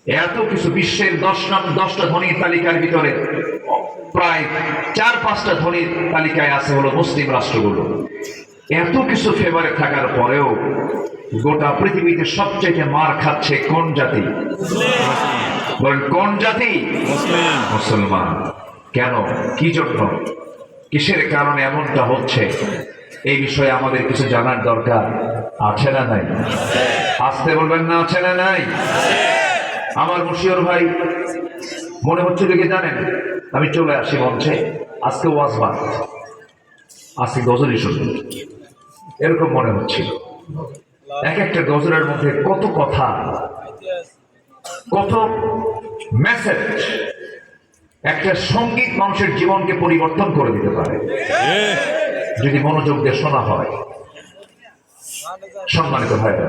এত কিছু বিশ্বের 10টা ধনীর তালিকার ভিতরে প্রায় 4-5টা ধনীর তালিকায় আছে হলো মুসলিম রাষ্ট্রগুলো। এত কিছু ফেভারে থাকার পরেও গোটা পৃথিবীতে সবচেয়ে মার খাচ্ছে কোন জাতি? বলেন কোন জাতি? মুসলমান। কেন? কি জন্য? কিসের কারণে এমনটা হচ্ছে? এই বিষয়ে আমাদের কিছু জানার দরকার আছে না নাই? আসতে বলবেন না, আছে না নাই? আমার মুশিয়র ভাই মনে হচ্ছে কি জানেন, আমি চলে আসি মঞ্চে, আজকে ওয়াজ বাদ, আজকে গজলই শুনবো, এরকম মনে হচ্ছিল। এক একটা গজলের মধ্যে কত কথা, কত মেসেজ। একটা সঙ্গীত মানুষের জীবনকে পরিবর্তন করে দিতে পারে যদি মনোযোগ দিয়ে শোনা হয়। সম্মানিত ভাইরা,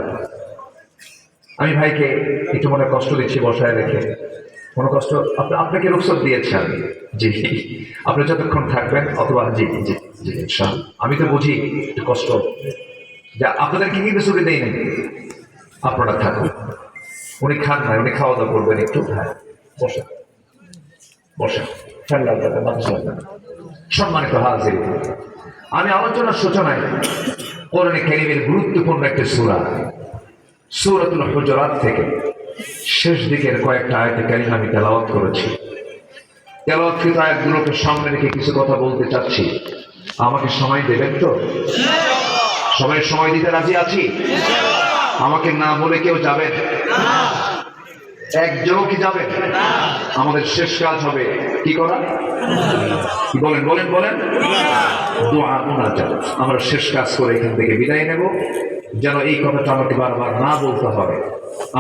আমি ভাইকে একটু মনে কষ্ট দিচ্ছি বসায় রেখে। কোনো কষ্ট আপনাকে রুখসত দিয়েছে আমি, জি আপনি যতক্ষণ থাকবেন অথবা জি জি জি আমি তো বুঝি একটু কষ্ট, যা আপনাদেরকে কিন্তু ছুটি দেই নাই, আপনারা থাকুন। উনি খান না, উনি খাওয়া দাওয়া করবেন একটু। হ্যাঁ বসে বসে। সম্মানিত হাজির, আমি আলোচনার সূচনায় কোরআনে কারীমের গুরুত্বপূর্ণ একটা সূরা সূরাতুল হুজুরাত থেকে শেষ দিকের কয়েকটা আয়াতে কারিমা আমি তেলাওয়াত করেছি। তেলাওয়াতকৃত আয়াতগুলোকে সামনে রেখে কিছু কথা বলতে চাচ্ছি। আমাকে সময় দেবেন তো? সবাই সময় দিতে রাজি আছি? আমাকে না বলে কেউ যাবেন? একজনও কি যাবেন? আমাদের শেষ কাজ হবে কি করা? কি বলেন বলেন বলেন? দোয়া মুনাজাত। আমরা শেষ কাজ করে এখান থেকে বিদায় নেব, যেন এই কথাটা আমাকে বারবার না বলতে হয়।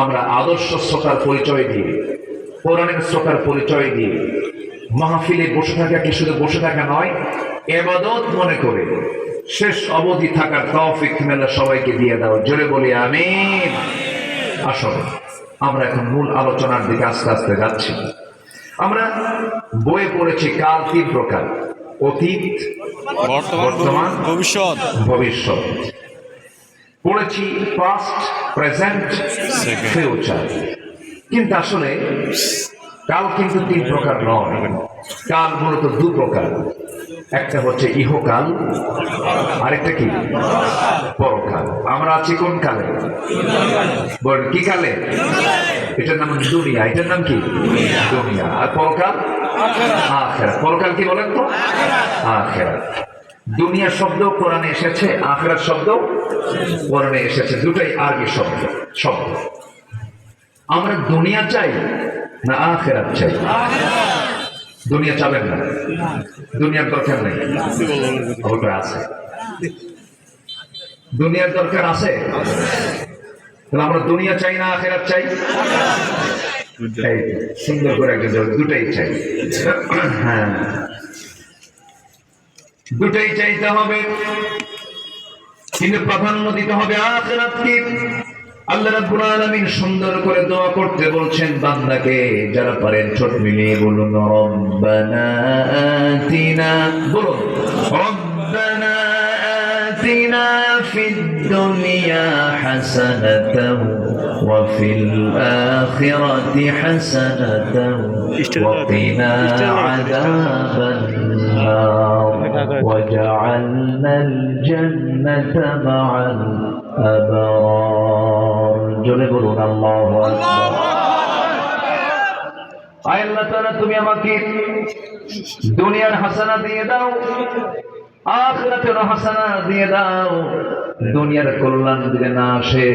আমরা আদর্শ শ্রোতার পরিচয় দিয়ে, কোরআনের শ্রোতার পরিচয় দিয়ে মাহফিলে বসে থাকাকে শুধু বসে থাকা নয়, ইবাদত মনে করে শেষ অবধি থাকার তৌফিক মেলা সবাইকে দিয়ে দাও। জোরে বলি আমিন। আসলে আমরা এখন মূল আলোচনার দিকে আস্তে আস্তে যাচ্ছি। আমরা বইয়ে পড়েছি কাল 3 প্রকার: অতীত, বর্তমান, ভবিষ্যৎ। পড়েছি পাস্ট, প্রেজেন্ট, ফিউচার। কিন্তু আসলে কাল কিন্তু 3 প্রকার নয়। কাল মূলত 2 প্রকার। একটা হচ্ছে ইহকাল, আরেকটা কি পরকাল। আমরা আছি কোন কালে? বলেন কি কালে? এটার নাম দুনিয়া। এটার নাম কি? দুনিয়া। আর পরকাল আখিরাত। পরকাল কি বলেন তো? আখিরাত। দুনিয়া শব্দ কোরআনে এসেছে, আখিরাত শব্দ কোরআনে এসেছে, দুটাই আরবি শব্দ। আমরা দুনিয়া চাই না আখিরাত চাই? দুনিয়া চাবেন না? দুনিয়ার দরকার নেই? ওটা আছে। দুনিয়ার দরকার আছে? তাহলে আমরা দুনিয়া চাই না আখিরাত চাই? সুন্দর করে একটা জবাব, দুটাই চাই। হ্যাঁ, দুটাই চাইতে হবে, কিন্তু প্রাধান্য দিতে হবে আখিরাতকে। আল্লাহ রাব্বুল আলামিন সুন্দর করে দোয়া করতে বলছেন বান্দাকে। যারা পারেন ছোট মিলিয়ে বলুন রব্বানা আতিনা, বলুন রব্বানা আতিনা ফিদ দুনিয়া হাসানাতাও ওয়া ফিল আখিরাতি হাসানাতাও ওয়া কিনা আযাবান নার ওয়াজআলনাল জান্নাতা মা'আল আবরার। জোরে বলুন আল্লাহু আকবার। আয় আল্লাহ তাআলা, তুমি আমাকে দুনিয়ার হাসানা দিয়ে দাও, আখিরাতের হাসানা দিয়ে দাও। দুনিয়ার কল্যাণ যদি না আসে,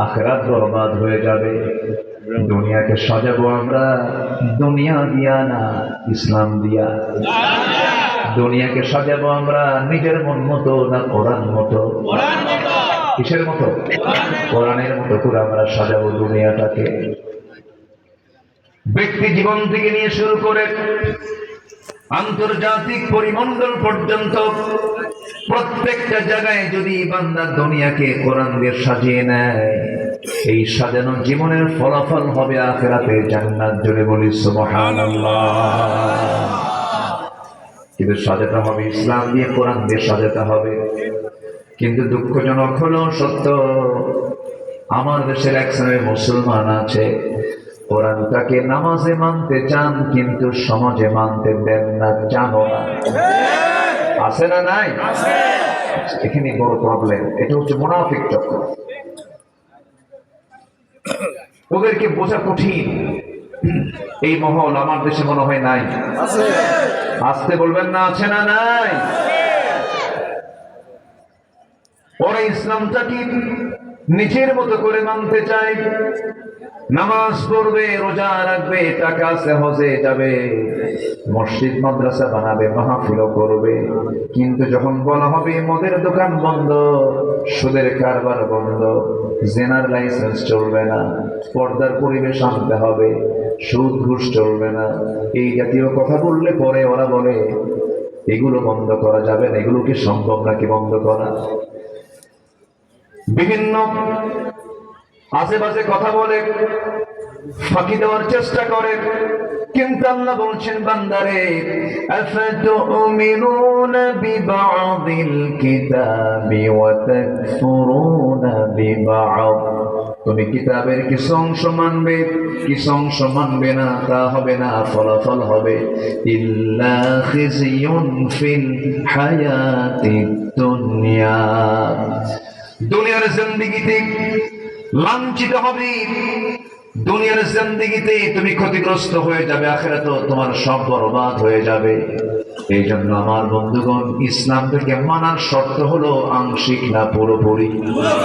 আখিরাত বরবাদ হয়ে যাবে। দুনিয়াকে সাজাবো আমরা দুনিয়া দিয়া না, ইসলাম দিয়া। দুনিয়াকে সাজাবো আমরা নিজের মন মতো না কোরআন মতো? কিসের মতো? কোরআনের মতো করে আমরা সাজাবো দুনিয়াটাকে। ব্যক্তি জীবন থেকে নিয়ে শুরু করে আন্তর্জাতিক পরিমণ্ডল পর্যন্ত প্রত্যেকটা জায়গায় যদি বান্দা দুনিয়াকে কোরআন দিয়ে সাজিয়ে নেয়, এই সাজানো জীবনের ফলাফল হবে আখিরাতে জান্নাত। জোরে বলি সুবহানাল্লাহ। কিন্তু সাজাতে হবে ইসলাম দিয়ে, কোরআন দিয়ে সাজাতে হবে। কিন্তু দুঃখজনক হলো সত্য, আমার দেশের এক শ্রেণীর মুসলমান আছে, কোরআনটাকে নামাজে মানতে চান কিন্তু সমাজে মানতে দেন না, জানো না? আছে না নাই? এখানে বড় প্রবলেম। এটা হচ্ছে মুনাফিক চক্র। ওদেরকে বোঝা কঠিন। এই মহল আমার দেশে মনে হয় নাই। আসতে বলবেন না, আছে না নাই? ওরা ইসলামটাকে নিজের মতো করে মানতে চায়, নামাজ পড়বে, রোজা রাখবে, টাকা আছে হজে যাবে, মসজিদ মাদ্রাসা বানাবে, মাহফিলও করবে, কিন্তু যখন বলা হবে মদের দোকান বন্ধ, সুদের কারবার বন্ধ, জেনার লাইসেন্স চলবে না, পর্দার পরিবেশ আনতে হবে, সুদ ঘুষ চলবে না, এই জাতীয় কথা বললে পরে ওরা বলে এগুলো বন্ধ করা যাবে না। এগুলো কি সম্ভব নাকি বন্ধ করা? বিভিন্ন আশেপাশে কথা বলে, ফাঁকি দেওয়ার চেষ্টা করে, কিন্তু আল্লাহ বলছেন বান্দারে, আফাতুমিনুনা বিবা'দিল কিতাবি ওয়া তাকফুরুনা বিবা'দ। তুমি কিতাবের কিছু অংশ মানবে, কিছু অংশ মানবে না, তা হবে না, ফলাফল হবে ইল্লা খিজিয়ুন ফিল হায়াতিদ দুনিয়া। দুনিয়ার জিন্দেগিতে লাঞ্ছিত হবে, দুনিয়ার জিন্দেগিতে তুমি ক্ষতিগ্রস্ত হয়ে যাবে, আখিরাতেও তোমার সব বরবাদ হয়ে যাবে। এই জন্য আমার বন্ধুগণ, ইসলাম থেকে মানার শর্ত হলো আংশিক না পুরোপুরি।